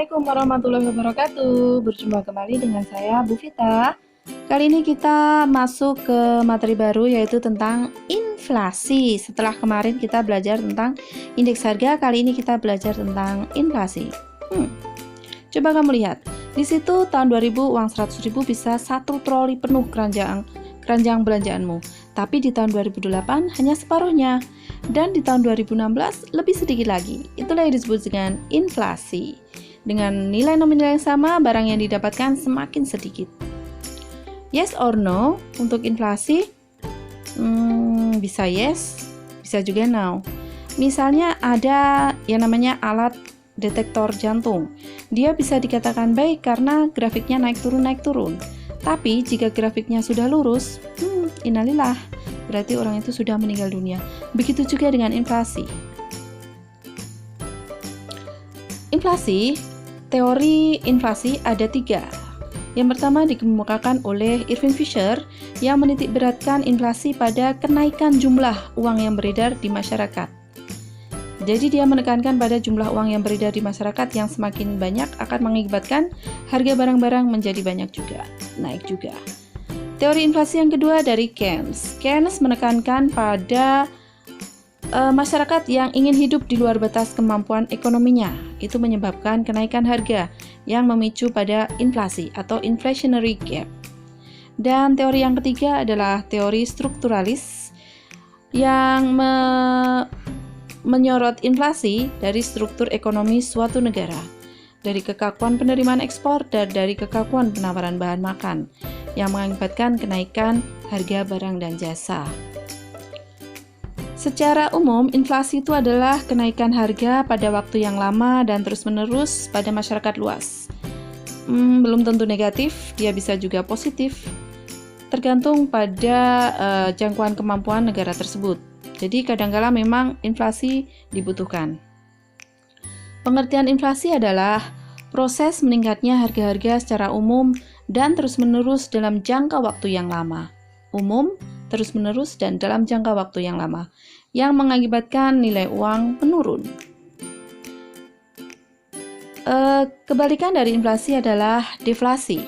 Assalamualaikum warahmatullahi wabarakatuh. Berjumpa kembali dengan saya, Bu Vita. Kali ini kita masuk ke materi baru, yaitu tentang inflasi. Setelah kemarin kita belajar tentang indeks harga, kali ini kita belajar tentang inflasi. Coba kamu lihat, di situ tahun 2000 uang 100.000 bisa 1 troli penuh keranjang belanjaanmu. Tapi di tahun 2008 hanya separuhnya. Dan di tahun 2016 lebih sedikit lagi. Itulah yang disebut dengan inflasi. Dengan nilai nominal yang sama, barang yang didapatkan semakin sedikit. Yes or no untuk inflasi? Bisa yes, bisa juga no. Misalnya ada yang namanya alat detektor jantung. Dia bisa dikatakan baik karena grafiknya naik turun. Tapi jika grafiknya sudah lurus, innalillah, berarti orang itu sudah meninggal dunia. Begitu juga dengan inflasi. Teori inflasi ada 3. Yang pertama dikemukakan oleh Irving Fisher yang menitik beratkan inflasi pada kenaikan jumlah uang yang beredar di masyarakat. Jadi dia menekankan pada jumlah uang yang beredar di masyarakat yang semakin banyak akan mengakibatkan harga barang-barang menjadi naik juga. Teori inflasi yang kedua dari Keynes. Keynes menekankan pada masyarakat yang ingin hidup di luar batas kemampuan ekonominya. Itu menyebabkan kenaikan harga yang memicu pada inflasi atau inflationary gap. Dan teori yang ketiga adalah teori strukturalis yang menyorot inflasi dari struktur ekonomi suatu negara, dari kekakuan penerimaan ekspor dan dari kekakuan penawaran bahan makan yang mengakibatkan kenaikan harga barang dan jasa. Secara umum, inflasi itu adalah kenaikan harga pada waktu yang lama dan terus-menerus pada masyarakat luas. Belum tentu negatif, dia bisa juga positif, tergantung pada jangkauan kemampuan negara tersebut. Jadi kadang-kala memang inflasi dibutuhkan. Pengertian inflasi adalah proses meningkatnya harga-harga secara umum dan terus-menerus dalam jangka waktu yang lama. Umum, terus-menerus, dan dalam jangka waktu yang lama, yang mengakibatkan nilai uang menurun. Kebalikan dari inflasi adalah deflasi.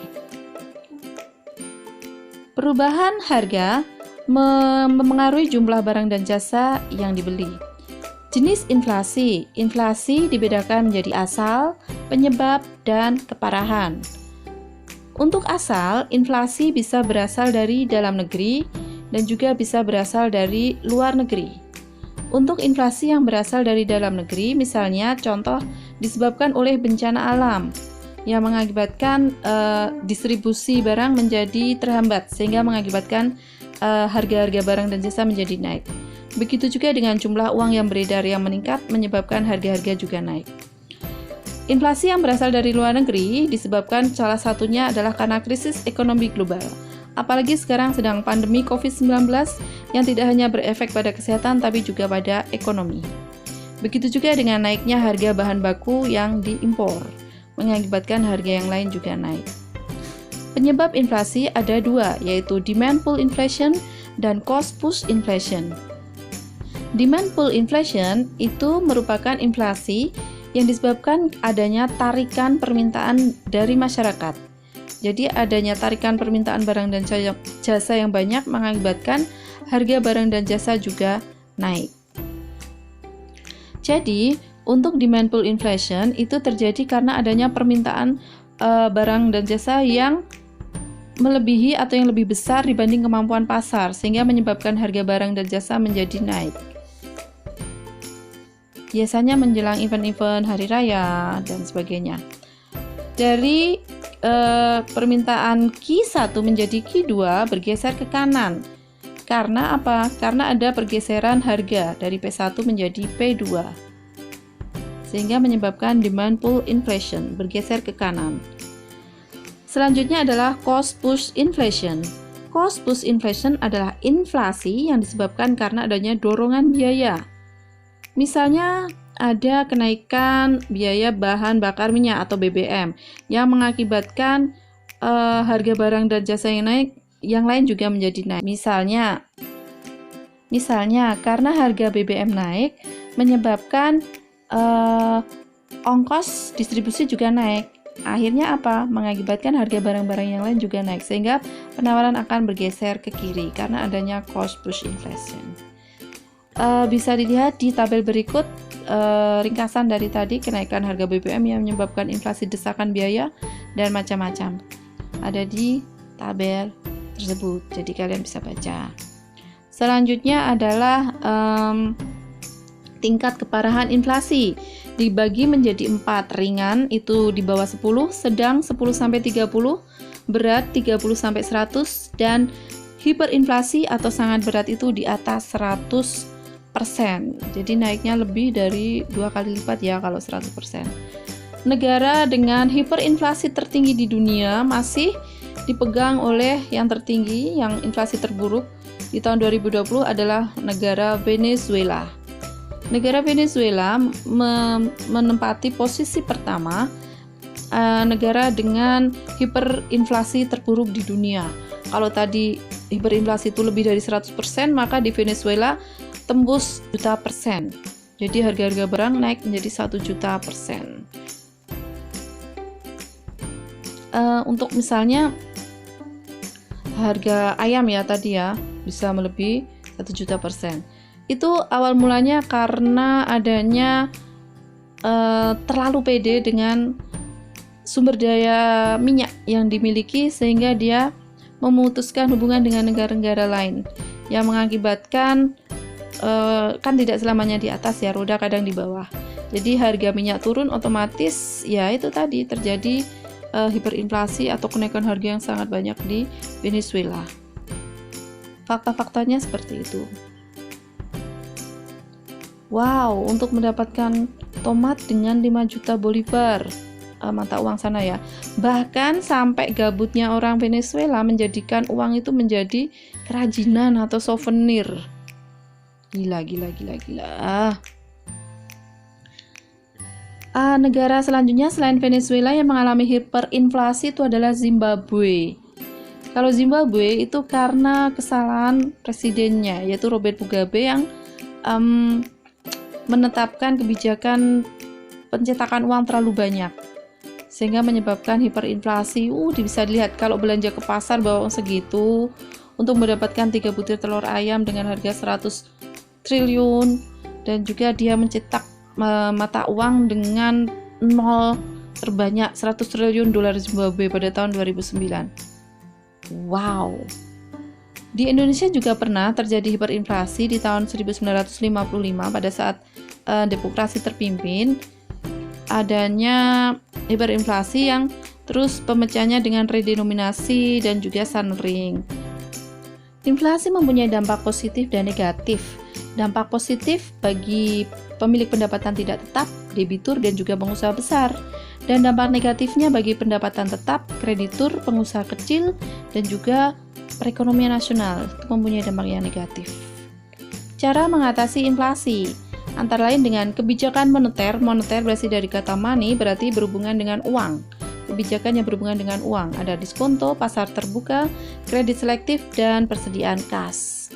Perubahan harga mempengaruhi jumlah barang dan jasa yang dibeli. Jenis inflasi dibedakan menjadi asal, penyebab, dan keparahan. Untuk asal, inflasi bisa berasal dari dalam negeri dan juga bisa berasal dari luar negeri. Untuk inflasi yang berasal dari dalam negeri, misalnya contoh disebabkan oleh bencana alam yang mengakibatkan distribusi barang menjadi terhambat sehingga mengakibatkan harga-harga barang dan jasa menjadi naik. Begitu juga dengan jumlah uang yang beredar yang meningkat menyebabkan harga-harga juga naik. Inflasi yang berasal dari luar negeri disebabkan salah satunya adalah karena krisis ekonomi global. Apalagi sekarang sedang pandemi COVID-19 yang tidak hanya berefek pada kesehatan tapi juga pada ekonomi. Begitu juga dengan naiknya harga bahan baku yang diimpor, mengakibatkan harga yang lain juga naik. Penyebab inflasi ada 2, yaitu demand pull inflation dan cost push inflation. Demand pull inflation itu merupakan inflasi yang disebabkan adanya tarikan permintaan dari masyarakat. Jadi adanya tarikan permintaan barang dan jasa yang banyak mengakibatkan harga barang dan jasa juga naik. Jadi untuk demand pull inflation itu terjadi karena adanya permintaan barang dan jasa yang melebihi atau yang lebih besar dibanding kemampuan pasar sehingga menyebabkan harga barang dan jasa menjadi naik. Biasanya menjelang event-event hari raya dan sebagainya. Dari permintaan Q1 menjadi Q2 bergeser ke kanan. Karena apa? Karena ada pergeseran harga dari P1 menjadi P2. Sehingga menyebabkan demand pull inflation bergeser ke kanan. Selanjutnya adalah cost push inflation. Cost push inflation adalah inflasi yang disebabkan karena adanya dorongan biaya. Misalnya ada kenaikan biaya bahan bakar minyak atau BBM yang mengakibatkan harga barang dan jasa yang naik, yang lain juga menjadi naik. Misalnya karena harga BBM naik menyebabkan ongkos distribusi juga naik. Akhirnya apa? Mengakibatkan harga barang-barang yang lain juga naik, sehingga penawaran akan bergeser ke kiri karena adanya cost push inflation. Bisa dilihat di tabel berikut ringkasan dari tadi, kenaikan harga BBM yang menyebabkan inflasi, desakan biaya, dan macam-macam. Ada di tabel tersebut, jadi kalian bisa baca. Selanjutnya adalah tingkat keparahan inflasi. Dibagi menjadi 4, ringan itu di bawah 10, sedang 10-30, berat 30-100, dan hiperinflasi atau sangat berat itu di atas 100%. Jadi naiknya lebih dari 2 kali lipat ya kalau 100%. Negara dengan hiperinflasi tertinggi di dunia masih dipegang oleh yang tertinggi, yang inflasi terburuk di tahun 2020 adalah negara Venezuela. Negara Venezuela menempati posisi pertama negara dengan hiperinflasi terburuk di dunia. Kalau tadi hiperinflasi itu lebih dari 100%, maka di Venezuela tembus juta persen. Jadi harga-harga barang naik menjadi 1 juta persen. Untuk misalnya harga ayam ya tadi ya bisa melebihi 1 juta persen. Itu awal mulanya karena adanya terlalu pede dengan sumber daya minyak yang dimiliki, sehingga dia memutuskan hubungan dengan negara-negara lain yang mengakibatkan kan tidak selamanya di atas ya, roda kadang di bawah. Jadi harga minyak turun, otomatis ya itu tadi terjadi hiperinflasi atau kenaikan harga yang sangat banyak di Venezuela. Fakta-faktanya seperti itu. Wow, untuk mendapatkan tomat dengan 5 juta bolivar mata uang sana ya. Bahkan sampai gabutnya orang Venezuela menjadikan uang itu menjadi kerajinan atau souvenir. Gila. Negara selanjutnya selain Venezuela yang mengalami hiperinflasi itu adalah Zimbabwe. Kalau Zimbabwe itu karena kesalahan presidennya, yaitu Robert Mugabe yang menetapkan kebijakan pencetakan uang terlalu banyak, sehingga menyebabkan hiperinflasi. Bisa dilihat kalau belanja ke pasar bawa uang segitu untuk mendapatkan 3 butir telur ayam dengan harga 100 triliun, dan juga dia mencetak mata uang dengan nol terbanyak 100 triliun dolar Zimbabwe pada tahun 2009. Wow. Di Indonesia juga pernah terjadi hiperinflasi di tahun 1955 pada saat demokrasi terpimpin. Adanya hiperinflasi yang terus pemecahnya dengan redenominasi dan juga sunring. Inflasi mempunyai dampak positif dan negatif. Dampak positif bagi pemilik pendapatan tidak tetap, debitur, dan juga pengusaha besar. Dan dampak negatifnya bagi pendapatan tetap, kreditur, pengusaha kecil, dan juga perekonomian nasional. Itu mempunyai dampak yang negatif. Cara mengatasi inflasi antara lain dengan kebijakan moneter. Moneter berasal dari kata money, berarti berhubungan dengan uang. Kebijakan yang berhubungan dengan uang ada diskonto, pasar terbuka, kredit selektif, dan persediaan kas.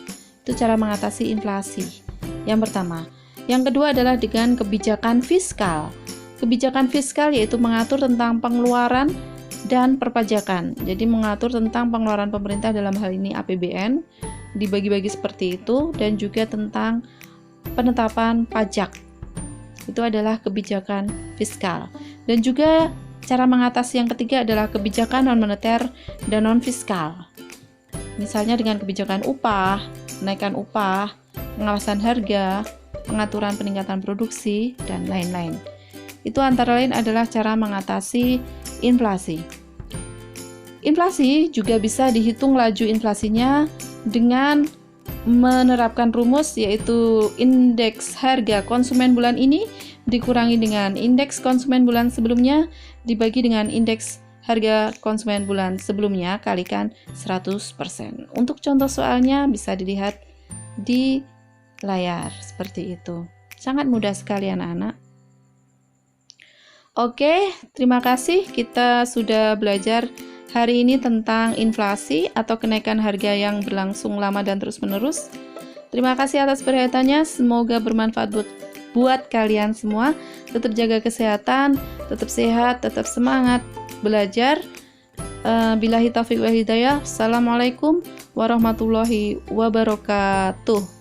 Itu cara mengatasi inflasi yang pertama. Yang kedua adalah dengan kebijakan fiskal. Kebijakan fiskal yaitu mengatur tentang pengeluaran dan perpajakan. Jadi mengatur tentang pengeluaran pemerintah, dalam hal ini APBN, dibagi-bagi seperti itu, dan juga tentang penetapan pajak. Itu adalah kebijakan fiskal. Dan juga cara mengatasi yang ketiga adalah kebijakan non-moneter dan non-fiskal. Misalnya dengan kebijakan upah, kenaikan upah, pengawasan harga, pengaturan peningkatan produksi, dan lain-lain. Itu antara lain adalah cara mengatasi inflasi. Inflasi juga bisa dihitung laju inflasinya dengan menerapkan rumus, yaitu indeks harga konsumen bulan ini dikurangi dengan indeks konsumen bulan sebelumnya dibagi dengan indeks harga konsumen bulan sebelumnya kalikan 100%. Untuk contoh soalnya bisa dilihat di layar seperti itu. Sangat mudah sekali anak-anak. Oke, terima kasih. Kita sudah belajar hari ini tentang inflasi atau kenaikan harga yang berlangsung lama dan terus-menerus. Terima kasih atas perhatiannya. Semoga bermanfaat buat buat kalian semua. Tetap jaga kesehatan, tetap sehat, tetap semangat belajar. Billahi taufiq wal hidayah. Assalamualaikum warahmatullahi wabarakatuh.